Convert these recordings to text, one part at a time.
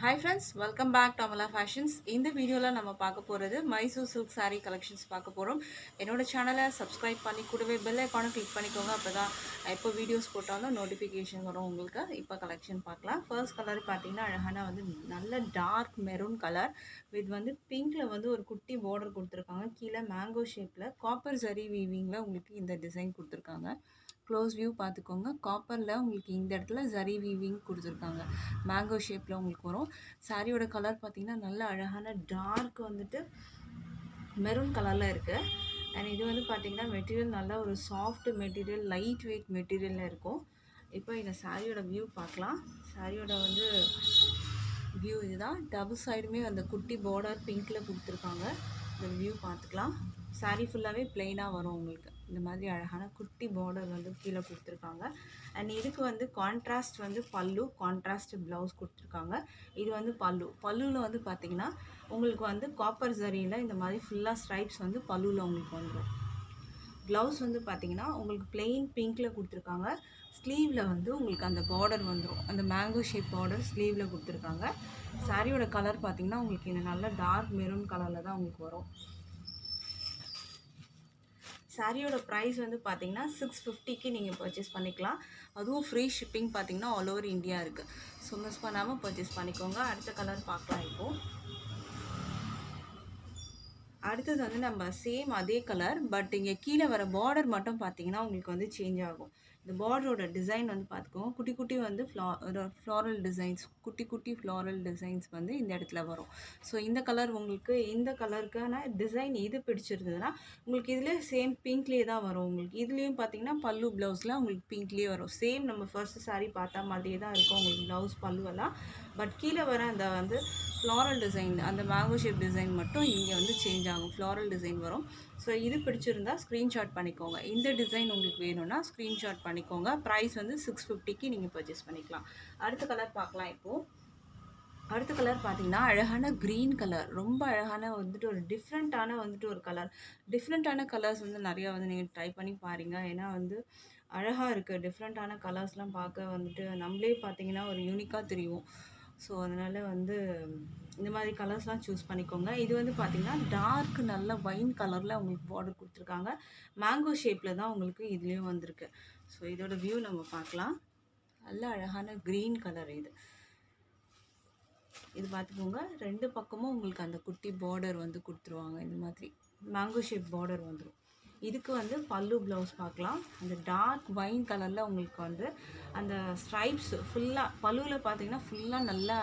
Hi friends, welcome back to Amala Fashions. இந்த வீடியோல நம்ம பார்க்க போறது மைசூர் சில்க் saree collections பார்க்க போறோம். என்னோட சேனலை subscribe பண்ணி கூடவே bell icon click பண்ணிக்கோங்க. அப்பதான் எப்போ வீடியோஸ் போட்டாலும் notification வரும் உங்களுக்கு. இப்போ collection பார்க்கலாம். First color பாத்தீங்கன்னா அழகான வந்து நல்ல dark maroon color with வந்து பிங்க்ல வந்து ஒரு குட்டி border கொடுத்திருக்காங்க. கீழ mango shapeல copper zari weavingல உங்களுக்கு இந்த டிசைன் கொடுத்திருக்காங்க. க்ளோஸ் வியூ பார்த்துக்கோங்க. காப்பரில் உங்களுக்கு இந்த இடத்துல ஜரி வீவிங் கொடுத்துருக்காங்க. மேங்கோ ஷேப்பில் உங்களுக்கு வரும். சாரியோட கலர் பார்த்தீங்கன்னா நல்ல அழகான டார்க் வந்துட்டு மெரூன் கலரில் இருக்குது. அண்ட் இது வந்து பார்த்திங்கன்னா மெட்டீரியல் நல்ல ஒரு சாஃப்ட் மெட்டீரியல், லைட் வெயிட் மெட்டீரியலில் இருக்கும். இப்போ இந்த சாரியோட வியூ பார்க்கலாம். சாரியோட வந்து வியூ இதுதான். டபுள் சைடுமே அந்த குட்டி பார்டர் பிங்க்கில் கொடுத்துருக்காங்க. இந்த வியூ பார்த்துக்கலாம். சாரீ ஃபுல்லாகவே பிளெயினாக வரும் உங்களுக்கு. இந்த மாதிரி அழகான குட்டி பார்டர் வந்து கீழே கொடுத்துருக்காங்க. அண்ட் இதுக்கு வந்து கான்ட்ராஸ்ட் வந்து பல்லு, கான்ட்ராஸ்ட் ப்ளவுஸ் கொடுத்துருக்காங்க. இது வந்து பல்லுவில் வந்து பார்த்திங்கன்னா உங்களுக்கு வந்து காப்பர் ஜரியில் இந்த மாதிரி ஃபுல்லாக ஸ்ட்ரைப்ஸ் வந்து பல்லுவில் உங்களுக்கு வந்துடும். ப்ளவுஸ் வந்து பார்த்திங்கன்னா உங்களுக்கு பிளெயின் பிங்க்கில் கொடுத்துருக்காங்க. ஸ்லீவில் வந்து உங்களுக்கு அந்த பார்டர் வந்துடும். அந்த மேங்கோ ஷேப் பார்டர் ஸ்லீவில் கொடுத்துருக்காங்க. சாரியோட கலர் பார்த்திங்கன்னா உங்களுக்கு இந்த நல்ல டார்க் மெரூன் கலரில் தான் உங்களுக்கு வரும். சாரியோட ப்ரைஸ் வந்து பார்த்தீங்கன்னா 650க்கு நீங்கள் பர்ச்சேஸ் பண்ணிக்கலாம். அதுவும் ஃப்ரீ ஷிப்பிங் பார்த்தீங்கன்னா ஆல் ஓவர் இந்தியா இருக்குது. ஸோ மிஸ் பண்ணாமல் பர்ச்சேஸ் பண்ணிக்கோங்க. அடுத்த கலர் பார்க்கலாம். இப்போது அடுத்தது வந்து நம்ம சேம் அதே கலர், பட் இங்கே கீழே வர பார்டர் மட்டும் பார்த்தீங்கன்னா உங்களுக்கு வந்து சேஞ்ச் ஆகும். இந்த பார்டரோட டிசைன் வந்து பார்த்துக்கோங்க. குட்டி குட்டி வந்து ஃப்ளாரல் டிசைன்ஸ், குட்டி குட்டி ஃப்ளாரல் டிசைன்ஸ் வந்து இந்த இடத்துல வரும். ஸோ இந்த கலர் உங்களுக்கு இந்த கலருக்கான டிசைன் இது பிடிச்சிருந்ததுன்னா உங்களுக்கு இதில் சேம் பிங்க்லேயே தான் வரும். உங்களுக்கு இதுலேயும் பார்த்தீங்கன்னா பல்லு ப்ளவுஸில் உங்களுக்கு பிங்க்லேயே வரும். சேம் நம்ம ஃபர்ஸ்ட் சாரீ பார்த்தா மாதிரியே தான் இருக்கும் உங்களுக்கு ப்ளவுஸ் பல்லுவெல்லாம். பட் கீழே வர அந்த வந்து ஃப்ளாரல் டிசைன், அந்த மேங்கோ ஷேப் டிசைன் மட்டும் இங்கே வந்து சேஞ்ச் ஆகும். ஃப்ளாரல் டிசைன் வரும். ஸோ இது பிடிச்சிருந்தா ஸ்க்ரீன்ஷாட் பண்ணிக்கோங்க. இந்த டிசைன் உங்களுக்கு வேணும்னா ஸ்க்ரீன்ஷாட் பண்ணிக்கோங்க. ப்ரைஸ் வந்து 650க்கு நீங்கள் பர்ச்சேஸ் பண்ணிக்கலாம். அடுத்த கலர் பார்க்கலாம். இப்போது அடுத்த கலர் பார்த்தீங்கன்னா அழகான க்ரீன் கலர். ரொம்ப அழகான வந்துட்டு ஒரு டிஃப்ரெண்ட்டான வந்துட்டு ஒரு கலர். டிஃப்ரெண்ட்டான கலர்ஸ் வந்து நிறையா வந்து நீங்கள் ட்ரை பண்ணி பாருங்கள். ஏன்னா வந்து அழகாக இருக்குது. டிஃப்ரெண்ட்டான கலர்ஸ்லாம் பார்க்க வந்துட்டு நம்மளே பார்த்தீங்கன்னா ஒரு யூனிக்காக தெரியும். ஸோ அதனால் வந்து இந்த மாதிரி கலர்ஸ்லாம் சூஸ் பண்ணிக்கோங்க. இது வந்து பார்த்திங்கன்னா டார்க் நல்ல வைன் கலரில் உங்களுக்கு பார்டர் கொடுத்துருக்காங்க. மேங்கோ ஷேப்பில் தான் உங்களுக்கு இதுலேயும் வந்திருக்கு. ஸோ இதோட வியூ நம்ம பார்க்கலாம். நல்ல அழகான க்ரீன் கலர் இது. இது பார்த்துக்கோங்க. ரெண்டு பக்கமும் உங்களுக்கு அந்த குட்டி பார்டர் வந்து கொடுத்துருவாங்க. இந்த மாதிரி மேங்கோ ஷேப் பார்டர் வந்துடும். இதுக்கு வந்து பல்லு ப்ளவுஸ் பார்க்கலாம். அந்த டார்க் வைன் கலரில் உங்களுக்கு வந்து அந்த ஸ்ட்ரைப்ஸ் ஃபுல்லாக பல்லுவில் பார்த்தீங்கன்னா ஃபுல்லாக நல்லா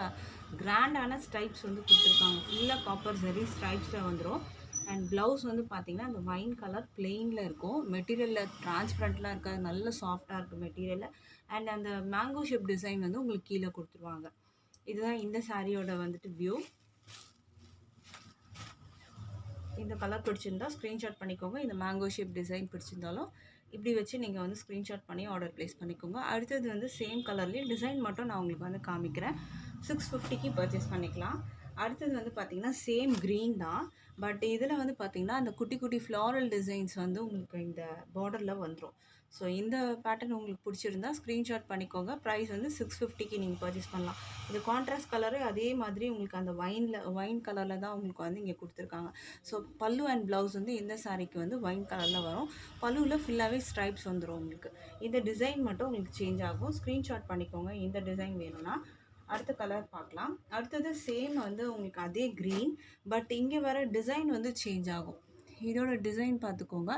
கிராண்டான ஸ்ட்ரைப்ஸ் வந்து கொடுத்துருக்காங்க. ஃபுல்லாக காப்பர் ஜரி ஸ்ட்ரைப்ஸில் வந்துடும். அண்ட் ப்ளவுஸ் வந்து பார்த்திங்கன்னா அந்த வைன் கலர் பிளெயினில் இருக்கும். மெட்டீரியலில் டிரான்ஸ்பரண்ட்லாம் இருக்காது. நல்ல சாஃப்டாக இருக்குது மெட்டீரியலில். அண்ட் அந்த மேங்கோ ஷேப் டிசைன் வந்து உங்களுக்கு கீழே கொடுத்துருவாங்க. இதுதான் இந்த சாரியோட வந்துட்டு வியூ. இந்த கலர் பிடிச்சிருந்தா ஸ்க்ரீன்ஷாட் பண்ணிக்கோங்க. இந்த மேங்கோ ஷேப் டிசைன் பிடிச்சிருந்தாலும் இப்படி வச்சு நீங்கள் வந்து ஸ்க்ரீன்ஷாட் பண்ணி ஆர்டர் ப்ளேஸ் பண்ணிக்கோங்க. அடுத்தது வந்து சேம் கலர்லேயே டிசைன் மட்டும் நான் உங்களுக்கு வந்து காமிக்கிறேன். 650க்கு பர்ச்சேஸ் பண்ணிக்கலாம். அடுத்தது வந்து பார்த்திங்கன்னா சேம் க்ரீன் தான், பட் இதில் வந்து பார்த்திங்கன்னா அந்த குட்டி குட்டி ஃப்ளாரல் டிசைன்ஸ் வந்து உங்களுக்கு இந்த பார்டரில் வந்துடும். ஸோ இந்த பேட்டர்ன் உங்களுக்கு பிடிச்சிருந்தா ஸ்க்ரீன்ஷாட் பண்ணிக்கோங்க. ப்ரைஸ் வந்து 650க்கு நீங்கள் பர்ச்சேஸ் பண்ணலாம். இந்த கான்ட்ராஸ்ட் கலரு அதே மாதிரி உங்களுக்கு அந்த வைன் கலரில் தான் உங்களுக்கு வந்து இங்கே கொடுத்துருக்காங்க. ஸோ பல்லு அண்ட் ப்ளவுஸ் வந்து இந்த சாரீக்கு வந்து வைன் கலரில் வரும். பல்லுவில் ஃபுல்லாகவே ஸ்ட்ரைப்ஸ் வந்துடும் உங்களுக்கு. இந்த டிசைன் மட்டும் உங்களுக்கு சேஞ்ச் ஆகும். ஸ்க்ரீன்ஷாட் பண்ணிக்கோங்க இந்த டிசைன் வேணும்னா. அடுத்த கலர் பார்க்கலாம். அடுத்தது சேம் வந்து உங்களுக்கு அதே க்ரீன், பட் இங்கே வர டிசைன் வந்து சேஞ்ச் ஆகும். இதோட டிசைன் பார்த்துக்கோங்க.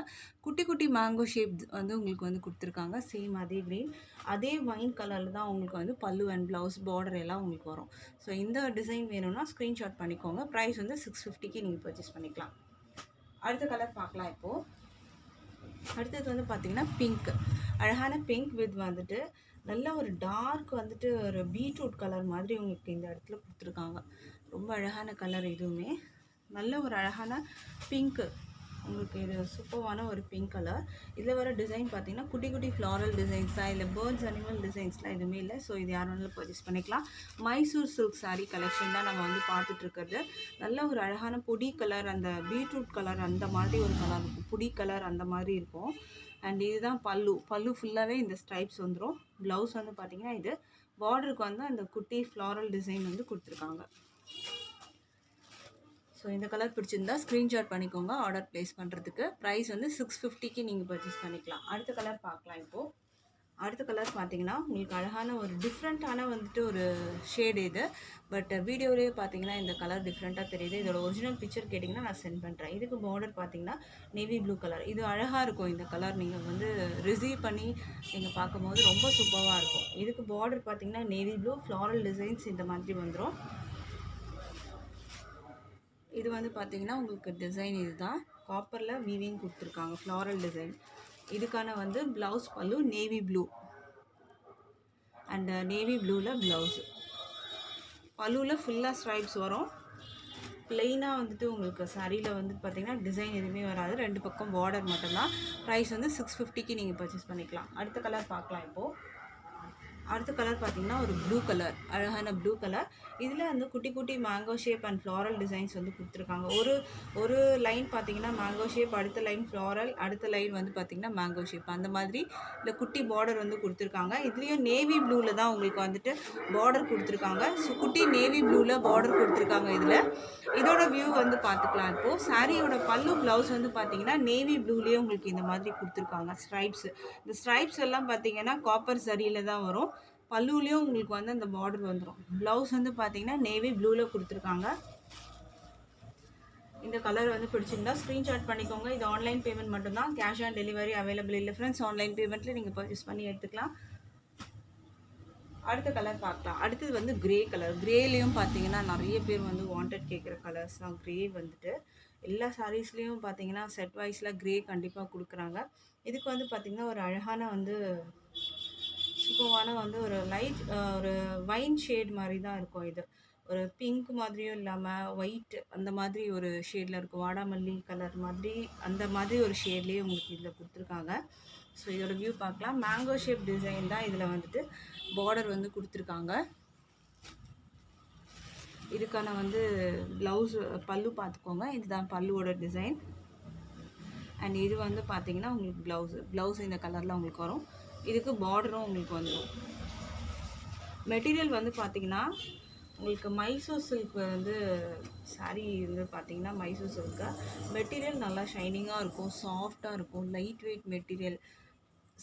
குட்டி குட்டி மேங்கோ ஷேப் வந்து உங்களுக்கு வந்து கொடுத்துருக்காங்க. சேம் அதே க்ரீன், அதே வைன் கலரில் தான் உங்களுக்கு வந்து பல்லு அண்ட் ப்ளவுஸ் பார்டர் எல்லாம் உங்களுக்கு வரும். ஸோ இந்த டிசைன் வேணும்னா ஸ்க்ரீன்ஷாட் பண்ணிக்கோங்க. ப்ரைஸ் வந்து 650க்கு நீங்கள் பர்ச்சேஸ் பண்ணிக்கலாம். அடுத்த கலர் பார்க்கலாம். இப்போது அடுத்தது வந்து பார்த்திங்கன்னா பிங்க். அழகான பிங்க் வித் வந்துட்டு நல்ல ஒரு டார்க் வந்துட்டு ஒரு பீட்ரூட் கலர் மாதிரி உங்களுக்கு இந்த இடத்துல கொடுத்துருக்காங்க. ரொம்ப அழகான கலர். இதுவுமே நல்ல ஒரு அழகான பிங்க்கு உங்களுக்கு. இது சூப்பரான ஒரு பிங்க் கலர். இதில் வர டிசைன் பார்த்தீங்கன்னா குட்டி குட்டி ஃப்ளாரல் டிசைன்ஸ் தான். இல்லை பேர்ட்ஸ் அனிமல் டிசைன்ஸ்லாம் எதுவுமே இல்லை. ஸோ இது யார் வேணாலும் பர்ச்சேஸ் பண்ணிக்கலாம். மைசூர் சில்க் சாரீ கலெக்ஷன் தான் நம்ம வந்து பார்த்துட்ருக்கிறது. நல்ல ஒரு அழகான பொடி கலர், அந்த பீட்ரூட் கலர் அந்த மாதிரி ஒரு கலர் இருக்கும். பொடி கலர் அந்த மாதிரி இருக்கும். அண்ட் இதுதான் பல்லு. பல்லு ஃபுல்லாகவே இந்த ஸ்ட்ரைப்ஸ் வந்துடும். ப்ளவுஸ் வந்து பார்த்திங்கன்னா இது பார்டருக்கு வந்து அந்த குட்டி ஃப்ளாரல் டிசைன் வந்து கொடுத்துருக்காங்க. ஸோ இந்த கலர் பிடிச்சிருந்தா ஸ்க்ரீன்ஷாட் பண்ணிக்கோங்க ஆர்டர் ப்ளேஸ் பண்ணுறதுக்கு. ப்ரைஸ் வந்து 650க்கு நீங்கள் பர்ச்சேஸ் பண்ணிக்கலாம். அடுத்த கலர் பார்க்கலாம் இப்போது. அடுத்த கலர் பார்த்தீங்கன்னா உங்களுக்கு அழகான ஒரு டிஃப்ரெண்ட்டான வந்துட்டு ஒரு ஷேடு இது. பட் வீடியோலேயே பார்த்தீங்கன்னா இந்த கலர் டிஃப்ரெண்ட்டாக தெரியுது. இதோட ஒரிஜினல் பிக்சர் கேட்டிங்கன்னா நான் சென்ட் பண்ணுறேன். இதுக்கு பார்டர் பார்த்தீங்கன்னா நேவி ப்ளூ கலர். இது அழகாக இருக்கும். இந்த கலர் நீங்கள் வந்து ரிசீவ் பண்ணி நீங்கள் பார்க்கும்போது ரொம்ப சூப்பராக இருக்கும். இதுக்கு பார்டர் பார்த்தீங்கன்னா நேவி ப்ளூ ஃப்ளாரல் டிசைன்ஸ் இந்த மாதிரி வந்துடும். இது வந்து பார்த்தீங்கன்னா உங்களுக்கு டிசைன் இதுதான். காப்பரில் வீவிங் கொடுத்துருக்காங்க ஃப்ளாரல் டிசைன். இதுக்கான வந்து ப்ளவுஸ் பல்லு நேவி ப்ளூ அண்ட் நேவி ப்ளூவில் ப்ளவுஸு. பல்லுவில் ஃபுல்லாக ஸ்ட்ரைப்ஸ் வரும். ப்ளெயினாக வந்துட்டு உங்களுக்கு சாரியில் வந்து பார்த்திங்கன்னா டிசைன் எதுவுமே வராது. 2 பக்கம் பார்டர் மட்டும்தான். ப்ரைஸ் வந்து 650க்கு நீங்கள் பர்ச்சேஸ் பண்ணிக்கலாம். அடுத்த கலர் பார்க்கலாம் இப்போது. அடுத்த கலர் பார்த்தீங்கன்னா ஒரு ப்ளூ கலர், அழகான ப்ளூ கலர். இதில் வந்து குட்டி குட்டி mango shape and floral designs வந்து கொடுத்துருக்காங்க. ஒரு லைன் பார்த்தீங்கன்னா மேங்கோ ஷேப், அடுத்த லைன் ஃப்ளாரல், அடுத்த லைன் வந்து பார்த்திங்கன்னா மேங்கோ ஷேப். அந்த மாதிரி இந்த குட்டி பார்டர் வந்து கொடுத்துருக்காங்க. இதுலேயும் நேவி ப்ளூவில் தான் உங்களுக்கு வந்துட்டு பார்டர் கொடுத்துருக்காங்க. ஸோ குட்டி நேவி ப்ளூவில் பார்டர் கொடுத்துருக்காங்க. இதோட வியூ வந்து பார்த்துக்கலாம் இப்போது. சாரியோட பல்லு ப்ளவுஸ் வந்து பார்த்திங்கன்னா நேவி ப்ளூலேயே உங்களுக்கு இந்த மாதிரி கொடுத்துருக்காங்க ஸ்ட்ரைப்ஸ். இந்த ஸ்ட்ரைப்ஸ் எல்லாம் பார்த்திங்கன்னா காப்பர் சரியில் தான் வரும். பல்லுலேயும் உங்களுக்கு வந்து அந்த பார்டர் வந்துடும். ப்ளவுஸ் வந்து பார்த்தீங்கன்னா நேவி ப்ளூவில் கொடுத்துருக்காங்க. இந்த கலர் வந்து பிடிச்சிருந்தா ஸ்க்ரீன்ஷாட் பண்ணிக்கோங்க. இது ஆன்லைன் பேமெண்ட் மட்டும்தான். கேஷ் ஆன் டெலிவரி அவைலபிள் இல்லை ஃப்ரெண்ட்ஸ். ஆன்லைன் பேமெண்ட்டில் நீங்கள் பர்ச்சேஸ் பண்ணி எடுத்துக்கலாம். அடுத்த கலர் பார்க்கலாம். அடுத்தது வந்து கிரே கலர். கிரேலேயும் பார்த்தீங்கன்னா நிறைய பேர் வந்து வாண்டட் கேட்குற கலர்ஸ் தான் கிரே. வந்துட்டு எல்லா சாரீஸ்லேயும் பார்த்தீங்கன்னா செட் வைஸில் கிரே கண்டிப்பாக கொடுக்குறாங்க. இதுக்கு வந்து பார்த்திங்கன்னா ஒரு அழகான வந்து சூப்பரான வந்து ஒரு லைட் ஒரு வைன் ஷேட் மாதிரி தான் இருக்கும். இது ஒரு பிங்க் மாதிரியும் இல்லாமல் ஒயிட் அந்த மாதிரி ஒரு ஷேடில் இருக்கும். வாடாமல்லி கலர் மாதிரி அந்த மாதிரி ஒரு ஷேட்லேயே உங்களுக்கு இதில் கொடுத்துருக்காங்க. ஸோ இதோட வியூ பார்க்கலாம். மேங்கோ ஷேப் டிசைன் தான் இதில் வந்துட்டு பார்டர் வந்து கொடுத்துருக்காங்க. இதுக்கான வந்து ப்ளவுஸ் பல்லு பார்த்துக்கோங்க. இதுதான் பல்லுவோட டிசைன். அண்ட் இது வந்து பார்த்திங்கன்னா உங்களுக்கு ப்ளவுஸ் இந்த கலரில் உங்களுக்கு வரும். இதுக்கு பார்டரும் உங்களுக்கு வந்துடும். மெட்டீரியல் வந்து பார்த்திங்கன்னா உங்களுக்கு மைசூர் சில்க் வந்து சாரீ வந்து பார்த்திங்கன்னா மைசூர் சில்க்கு மெட்டீரியல் நல்லா ஷைனிங்காக இருக்கும், சாஃப்டாக இருக்கும், லைட் வெயிட் மெட்டீரியல்.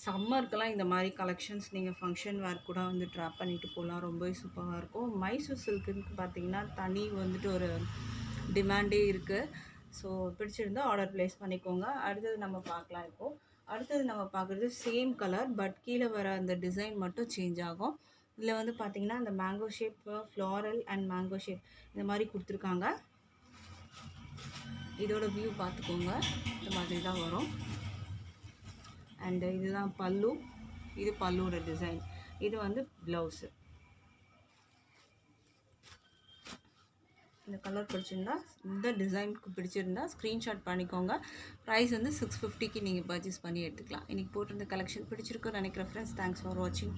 சம்மருக்கெல்லாம் இந்த மாதிரி கலெக்ஷன்ஸ் நீங்கள் ஃபங்க்ஷன் வேர் கூட வந்து ட்ராப் பண்ணிட்டு போகலாம். ரொம்பவே சூப்பராக இருக்கும். மைசூர் சில்க்குன்னு பார்த்திங்கன்னா தனி வந்துட்டு ஒரு டிமாண்டே இருக்குது. ஸோ பிடிச்சிருந்தால் ஆர்டர் ப்ளேஸ் பண்ணிக்கோங்க. அடுத்தது நம்ம பார்க்கலாம் இப்போது. அடுத்தது நம்ம பார்க்குறது சேம் கலர், பட் கீழே வர அந்த டிசைன் மட்டும் சேஞ்ச் ஆகும். இதில் வந்து பார்த்திங்கன்னா அந்த mango shape, floral and mango shape இந்த மாதிரி கொடுத்துருக்காங்க. இதோட வியூ பார்த்துக்கோங்க. இந்த மாதிரி தான் வரும். அண்டு இதுதான் பல்லு. இது பல்லுவோட டிசைன். இது வந்து ப்ளவுஸு. இந்த கலர் பிடிச்சிருந்தா, இந்த டிசைனுக்கு பிடிச்சிருந்தா ஸ்க்ரீன்ஷாட் பண்ணிக்கோங்க. ப்ரைஸ் வந்து 650க்கு நீங்கள் பர்ச்சேஸ் பண்ணி எடுத்துக்கலாம். இன்றைக்கி போட்டிருந்த கலெக்ஷன் பிடிச்சிருக்குன்னு நினைக்கிறேன் ஃப்ரெண்ட்ஸ். தேங்க்ஸ் ஃபார் வாட்சிங்.